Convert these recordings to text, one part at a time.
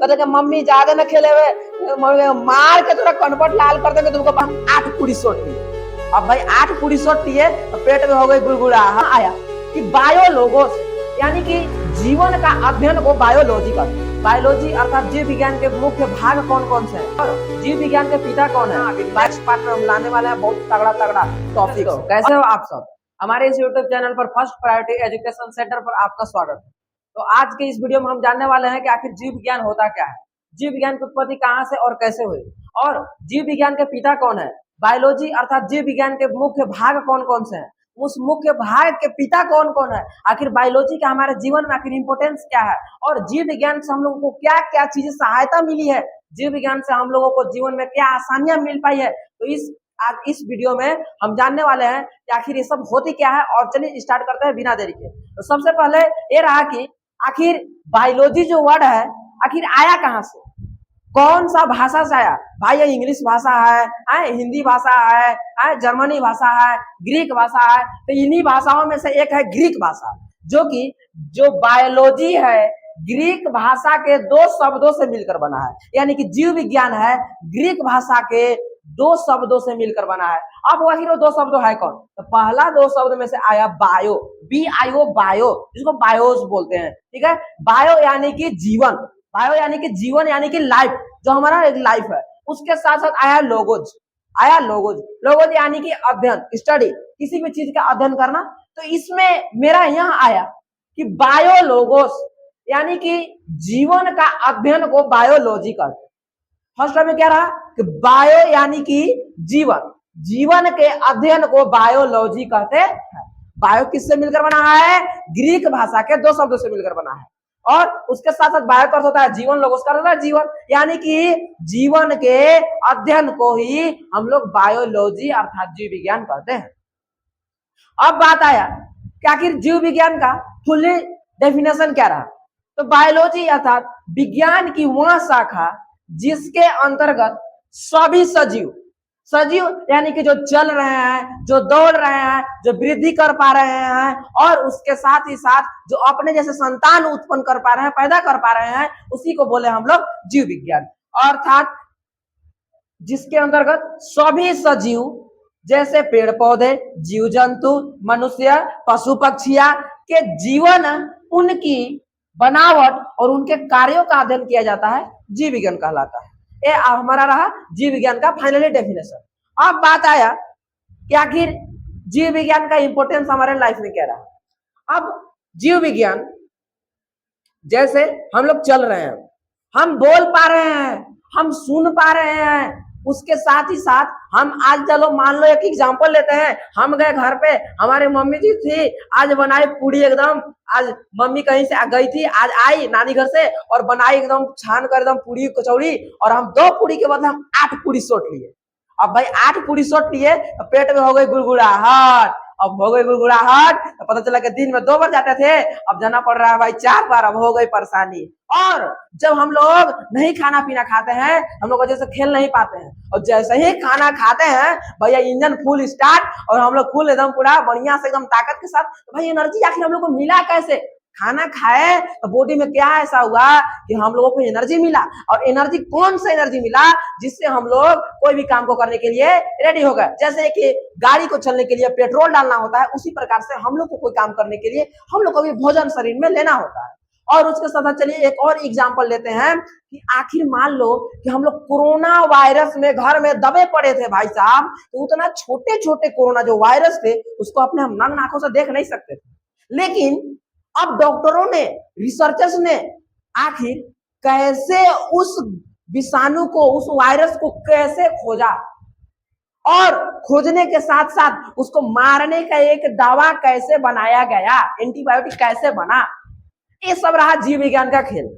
कहते कि मम्मी ज्यादा न खेले हुए मार के तोरा कनपट लाल कर देंगे तुमको 8 पूरी सोट ली। अब भाई 8 पूरी सोट लिए तो पेट में हो गई गुड़गुड़ा। हाँ आया कि बायोलोगोस यानी कि जीवन का अध्ययन को बायोलॉजी का। बायोलॉजी अर्थात जीव विज्ञान के मुख्य भाग कौन कौन से हैं और जीव विज्ञान के पिता कौन है। नेक्स्ट पार्ट में हम लाने वाले हैं बहुत तगड़ा तगड़ा टॉपिक। कैसे हो आप सब? हमारे इस यूट्यूब चैनल पर फर्स्ट प्रायोरिटी एजुकेशन सेंटर पर आपका स्वागत है। तो आज के इस वीडियो में हम जानने वाले हैं कि आखिर जीव विज्ञान होता क्या है, जीव विज्ञान की उत्पत्ति कहाँ से और कैसे हुई, और जीव विज्ञान के पिता कौन है। बायोलॉजी अर्थात जीव विज्ञान के मुख्य भाग कौन कौन से हैं, उस मुख्य भाग के पिता कौन कौन है, आखिर बायोलॉजी का हमारे जीवन में आखिर इंपोर्टेंस क्या है, और जीव विज्ञान से हम लोगों को क्या क्या चीजें सहायता मिली है, जीव विज्ञान से हम लोगों को जीवन में क्या आसानियां मिल पाई है। तो आज इस वीडियो में हम जानने वाले हैं कि आखिर ये सब होती क्या है। और चलिए स्टार्ट करते हैं बिना देरी के। तो सबसे पहले ये रहा कि आखिर बायोलॉजी जो वर्ड है आखिर आया कहाँ से, कौन सा भाषा से आया। भाई ये इंग्लिश भाषा है, हिंदी भाषा है, जर्मनी भाषा है, ग्रीक भाषा है। तो इन्हीं भाषाओं में से एक है ग्रीक भाषा, जो बायोलॉजी है ग्रीक भाषा के 2 शब्दों से मिलकर बना है। यानी कि जीव विज्ञान है ग्रीक भाषा के 2 शब्दों से मिलकर बना है। अब वही 2 शब्द है कौन, तो पहला 2 शब्द में से आया बायो, BIO बायो, जिसको बायोस बोलते हैं। ठीक है, बायो यानी कि जीवन, बायो यानी कि जीवन यानी कि लाइफ, जो हमारा एक लाइफ है। उसके साथ साथ आया लोगोज, लोगोज यानी कि अध्ययन, स्टडी, किसी भी चीज का अध्ययन करना। तो इसमें मेरा यहाँ आया कि बायोलोगोस यानी कि जीवन का अध्ययन को बायोलॉजी कहते हैं। फर्स्ट में क्या रहा कि बायो यानी कि जीवन के अध्ययन को बायोलॉजी कहते हैं। बायो किससे मिलकर बना है, ग्रीक भाषा के 2 शब्दों से मिलकर बना है। और उसके साथ साथ बायो का अर्थ होता है जीवन, लोगोस का अर्थ होता है जीवन, यानी कि जीवन के अध्ययन को ही हम लोग बायोलॉजी अर्थात जीव विज्ञान कहते हैं। अब बात आया कि आखिर जीव विज्ञान का फुल्ली डेफिनेशन क्या रहा। तो बायोलॉजी अर्थात विज्ञान की वह शाखा जिसके अंतर्गत सभी सजीव यानी कि जो चल रहे हैं, जो दौड़ रहे हैं, जो वृद्धि कर पा रहे हैं, और उसके साथ ही साथ जो अपने जैसे संतान उत्पन्न कर पा रहे हैं, पैदा कर पा रहे हैं, उसी को बोले हम लोग जीव विज्ञान। अर्थात जिसके अंतर्गत सभी सजीव जैसे पेड़ पौधे, जीव जंतु, मनुष्य, पशु पक्षियां के जीवन, उनकी बनावट और उनके कार्यों का अध्ययन किया जाता है, जीव विज्ञान कहलाता है। ये हमारा रहा जीव विज्ञान का फाइनली डेफिनेशन। अब बात आया कि आखिर जीव विज्ञान का इंपोर्टेंस हमारे लाइफ में क्या रहा। अब जीव विज्ञान जैसे हम लोग चल रहे हैं, हम बोल पा रहे हैं, हम सुन पा रहे हैं, उसके साथ ही साथ हम आज चलो मान लो एक एग्जांपल लेते हैं, हम गए घर पे, हमारे मम्मी जी थी, आज बनाई पूरी एकदम, आज मम्मी कहीं से गई थी, आज आई नानी घर से और बनाई एकदम छान कर एकदम पूरी कचौड़ी, और हम 2 पूरी के बदले हम 8 पूरी सोट लिए। अब भाई 8 पूरी सोट लिए तो पेट में हो गई गुड़गुड़ाहट। अब हो गई गुड़गुड़ाहट तो पता चला कि दिन में 2 बार जाते थे, अब जाना पड़ रहा है भाई 4 बार। अब हो गई परेशानी। और जब हम लोग नहीं खाना पीना खाते हैं, हम लोग वजह से खेल नहीं पाते हैं, और जैसे ही खाना खाते हैं भैया इंजन फुल स्टार्ट, और हम लोग फुल एकदम पूरा बढ़िया से एकदम ताकत के साथ। तो भाई एनर्जी आखिर हम लोग को मिला कैसे, खाना खाए तो बॉडी में क्या ऐसा हुआ कि हम लोगों को एनर्जी मिला। और एनर्जी कौन सा एनर्जी मिला जिससे हम लोग कोई भी काम को करने के लिए रेडी हो गए। जैसे कि गाड़ी को चलने के लिए पेट्रोल डालना होता है, उसी प्रकार से हम लोग को कोई काम करने के लिए हम लोग को भी भोजन शरीर में लेना होता है। और उसके साथ चलिए एक और एग्जांपल लेते हैं कि आखिर मान लो कि हम लोग कोरोना वायरस में घर में दबे पड़े थे भाई साहब, तो उतना छोटे छोटे कोरोना जो वायरस थे उसको अपने हम नग्न आंखों से देख नहीं सकते थे। लेकिन अब डॉक्टरों ने, रिसर्चर्स ने आखिर कैसे उस विषाणु को, उस वायरस को कैसे खोजा, और खोजने के साथ साथ उसको मारने का एक दवा कैसे बनाया गया, एंटीबायोटिक कैसे बना, ये सब रहा जीव विज्ञान का खेल।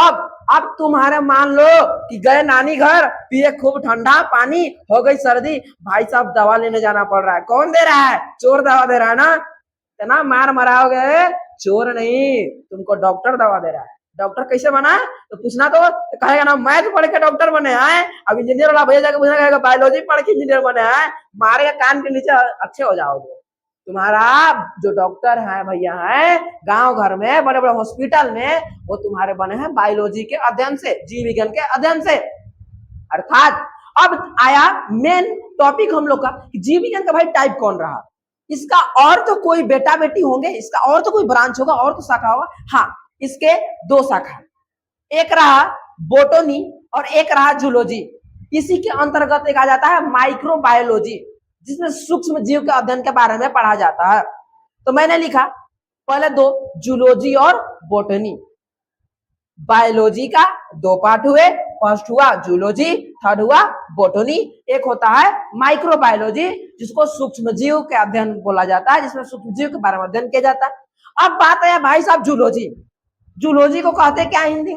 अब तुम्हारे मान लो कि गए नानी घर, पिए खूब ठंडा पानी, हो गई सर्दी, भाई साहब दवा लेने जाना पड़ रहा है। कौन दे रहा है, चोर दवा दे रहा है ना, इतना मार मराओगे, चोर नहीं तुमको डॉक्टर दवा दे रहा है। डॉक्टर कैसे बना तो पूछना, तो कहेगा ना मैथ पढ़ के डॉक्टर बने हैं, अब इंजीनियर वाला भैया जाकर पूछना, कहेगा बायोलॉजी पढ़ के इंजीनियर बने हैं, मारेगा कान के नीचे, अच्छे हो जाओगे। तुम्हारा जो डॉक्टर है भैया है गांव घर में बड़े बड़े हॉस्पिटल में, वो तुम्हारे बने हैं बायोलॉजी के अध्ययन से, जीव विज्ञान के अध्ययन से। अर्थात अब आया मेन टॉपिक हम लोग का, जीव विज्ञान का भाई टाइप कौन रहा। इसका और तो कोई बेटा बेटी होंगे, इसका और तो कोई ब्रांच होगा, और तो शाखा होगा। हाँ, इसके दो शाखा, एक रहा बोटनी और एक रहा जूलॉजी। इसी के अंतर्गत एक आ जाता है माइक्रोबायोलॉजी, जिसमें सूक्ष्म जीव के अध्ययन के बारे में पढ़ा जाता है। तो मैंने लिखा पहले दो, जूलॉजी और बोटनी। बायोलॉजी का दो पार्ट हुए, फर्स्ट हुआ जूलॉजी, थर्ड हुआ बोटनी। एक होता है माइक्रोबायोलॉजी, जिसको सूक्ष्म जीव के अध्ययन बोला जाता है, जिसमें सूक्ष्म जीव के बारे में अध्ययन किया जाता है। अब बात है भाई साहब जूलॉजी। जूलॉजी को कहते क्या हिंदी,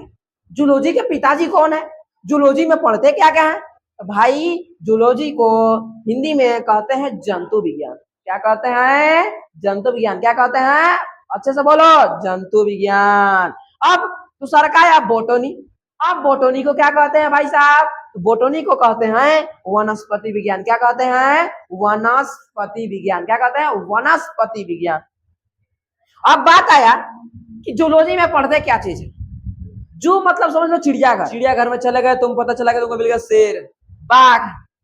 जूलॉजी के पिताजी कौन है, जूलॉजी में पढ़ते क्या क्या है। तो भाई जूलॉजी को हिंदी में कहते हैं जंतु विज्ञान। क्या कहते हैं, जंतु विज्ञान। क्या कहते हैं, अच्छे से बोलो, जंतु विज्ञान। अब तो सरकाया बोटनी। अब बोटनी को क्या कहते हैं भाई साहब, बोटनी को कहते हैं वनस्पति विज्ञान। क्या कहते हैं, वनस्पति विज्ञान। क्या कहते हैं, वनस्पति विज्ञान। अब बात आया कि जूलॉजी में पढ़ते क्या चीज है। जू मतलब समझ लो चिड़ियाघर। चिड़ियाघर में चले गए तुम, पता चला कि तुमको मिल गया शेर, बाघ,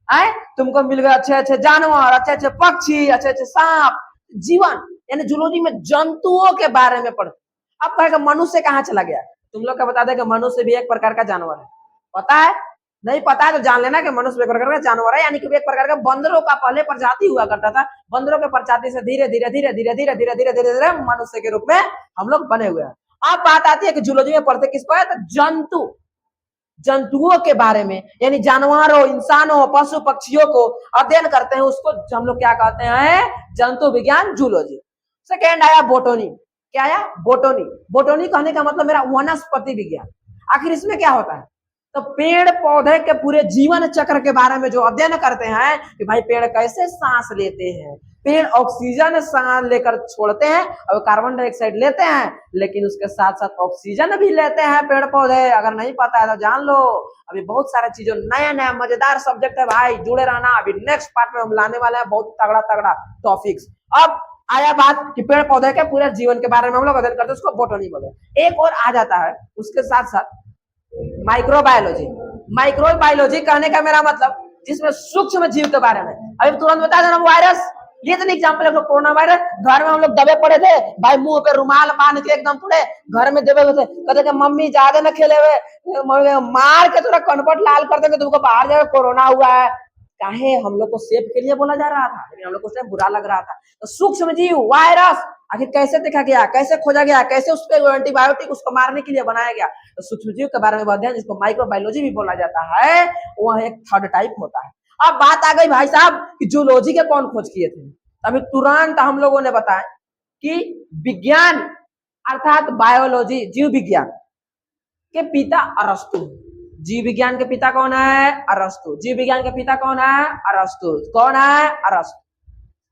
आए तुमको मिल गए अच्छे अच्छे जानवर, अच्छे अच्छे पक्षी, अच्छे अच्छे सांप, जीवन। यानी जूलॉजी में जंतुओं के बारे में पढ़ते। अब कहेगा मनुष्य कहाँ चला गया, तुम लोग का बता दें कि मनुष्य भी एक प्रकार का जानवर है। पता है, नहीं पता है तो जान लेना कि मनुष्य एक प्रकार का जानवर है, यानी कि एक प्रकार का बंदरों का पहले प्रजाति हुआ करता था। बंदरों के प्रजाति से धीरे धीरे धीरे धीरे धीरे धीरे धीरे धीरे धीरे मनुष्य के रूप में हम लोग बने हुए हैं। अब बात आती है कि जूलॉजी में पढ़ते किसको है, तो जंतु, जंतुओं के बारे में, यानी जानवरों, इंसानों, पशु पक्षियों को अध्ययन करते हैं, उसको हम लोग क्या कहते हैं, जंतु विज्ञान, जूलॉजी। सेकेंड आया बोटनी। क्या आया, बोटनी। बोटनी कहने का मतलब मेरा वनस्पति विज्ञान। आखिर इसमें क्या होता है, तो पेड़ पौधे के पूरे जीवन चक्र के बारे में जो अध्ययन करते हैं कि भाई पेड़ कैसे सांस लेते हैं। पेड़ ऑक्सीजन सांस लेकर छोड़ते हैं और कार्बन डाइऑक्साइड लेते हैं, लेकिन उसके साथ साथ ऑक्सीजन भी लेते हैं पेड़ पौधे। अगर नहीं पता है तो जान लो, अभी बहुत सारे चीजों, नया नया मजेदार सब्जेक्ट है भाई, जुड़े रहना। अभी नेक्स्ट पार्ट में हम लाने वाले हैं बहुत तगड़ा तगड़ा टॉपिक्स। अब आया बात कि पेड़ पौधे के पूरे जीवन के बारे में हम लोग अध्ययन करते हैं, उसको बोटनी बोलते हैं। एक और आ जाता है उसके साथ साथ माइक्रोबायोलॉजी। माइक्रोबायोलॉजी कहने का मेरा मतलब जिसमें सूक्ष्म जीव के बारे में। अभी तुरंत बता देना, वायरस, ये तो एग्जाम्पल है। कोरोना वायरस, घर में हम लोग दबे पड़े थे भाई, मुंह पे रुमाल बांध के एकदम पूरे घर में दबे हुए थे। कहते कि मम्मी ज्यादा न खेले हुए, मार के थोड़ा कनपट लाल कर देंगे, तुमको बाहर जाकर कोरोना हुआ है। काहे, हम लोग को सेफ के लिए बोला जा रहा था, लेकिन हम लोग को उससे बुरा लग रहा था। तो सूक्ष्म जीव, वायरस, आखिर कैसे देखा गया, कैसे खोजा गया, कैसे उस पर एंटीबायोटिक उसको मारने के लिए बनाया गया। तो सूक्ष्म जीव के बारे में अध्ययन, जिसको माइक्रोबायोलॉजी भी बोला जाता है, वह एक थर्ड टाइप होता है। अब बात आ गई भाई साहब कि जूलॉजी के कौन खोज किए थे। अभी तुरंत हम लोगों ने बताया कि विज्ञान अर्थात बायोलॉजी, जीव विज्ञान के पिता अरस्तु। जीव विज्ञान के पिता कौन है, अरस्तु। जीव विज्ञान के पिता कौन है, अरस्तु। कौन है, अरस्तु।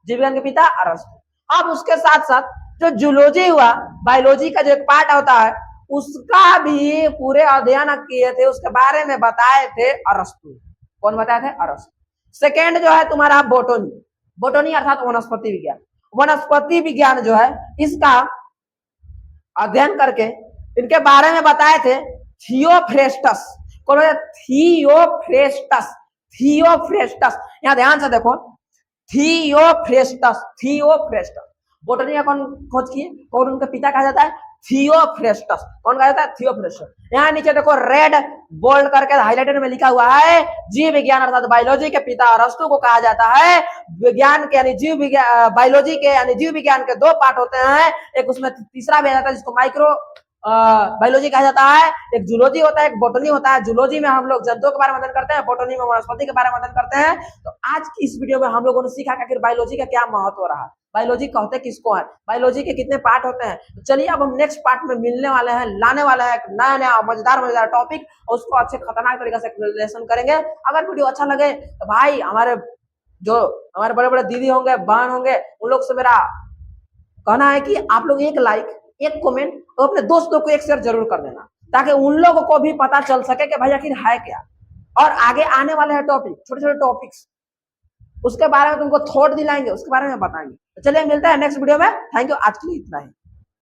जीव विज्ञान के पिता अरस्तु। अब उसके साथ साथ जो जूलॉजी हुआ, बायोलॉजी का जो एक पार्ट होता है, उसका भी पूरे अध्ययन किए थे, उसके बारे में बताए थे अरस्तु। कौन बताए थे, अरस्तु। सेकेंड जो है तुम्हारा बोटनी। बोटनी अर्थात वनस्पति विज्ञान। वनस्पति विज्ञान जो है, इसका अध्ययन करके इनके बारे में बताए थे थियोफ्रेस्टस। कौन है, थियोफ्रेस्टस। थियोफ्रेस्टस, यहाँ ध्यान से देखो, थियोफ्रेस्टस, थियोफ्रेस्टस। बोटनी का कौन खोज किए, कौन उनके पिता कहा जाता है, थियोफ्रेस्टस। कौन कहा जाता है, थियोफ्रेस्टस। यहाँ नीचे देखो रेड बोल्ड करके हाइलाइटेड में लिखा हुआ है, जीव विज्ञान अर्थात बायोलॉजी के पिता अरस्तु को कहा जाता है। विज्ञान के यानी जीव विज्ञान, बायोलॉजी के यानी जीव विज्ञान के दो पार्ट होते हैं, एक उसमें तीसरा भी आ जाता है जिसको माइक्रो बायोलॉजी कहा जाता है। एक जूलॉजी होता है, एक बोटनी होता है। जूलॉजी में हम लोग जंतुओं के बारे में अध्ययन करते हैं, बोटनी में वनस्पति के बारे में अध्ययन करते हैं। तो आज की इस वीडियो में हम लोगों ने सीखा कि आखिर बायोलॉजी का क्या महत्व रहा, बायोलॉजी कहते किसको है, बायोलॉजी के कितने पार्ट होते हैं। तो चलिए अब हम नेक्स्ट पार्ट में मिलने वाले हैं, लाने वाले हैं नया नया मजेदार टॉपिक, और उसको अच्छे खतरनाक तरीके से एक्सप्लेनेशन करेंगे। अगर वीडियो अच्छा लगे तो भाई हमारे बड़े बड़े दीदी होंगे, बहन होंगे, उन लोग से मेरा कहना है कि आप लोग एक लाइक, एक कमेंट और अपने दोस्तों को एक शेयर जरूर कर देना, ताकि उन लोगों को भी पता चल सके कि भाई आखिर है क्या। और आगे आने वाले हैं टॉपिक, छोटे छोटे टॉपिक्स, उसके बारे में तुमको थॉट दिलाएंगे, उसके बारे में बताएंगे। तो चलिए मिलते हैं नेक्स्ट वीडियो में। थैंक यू, आज के लिए इतना ही।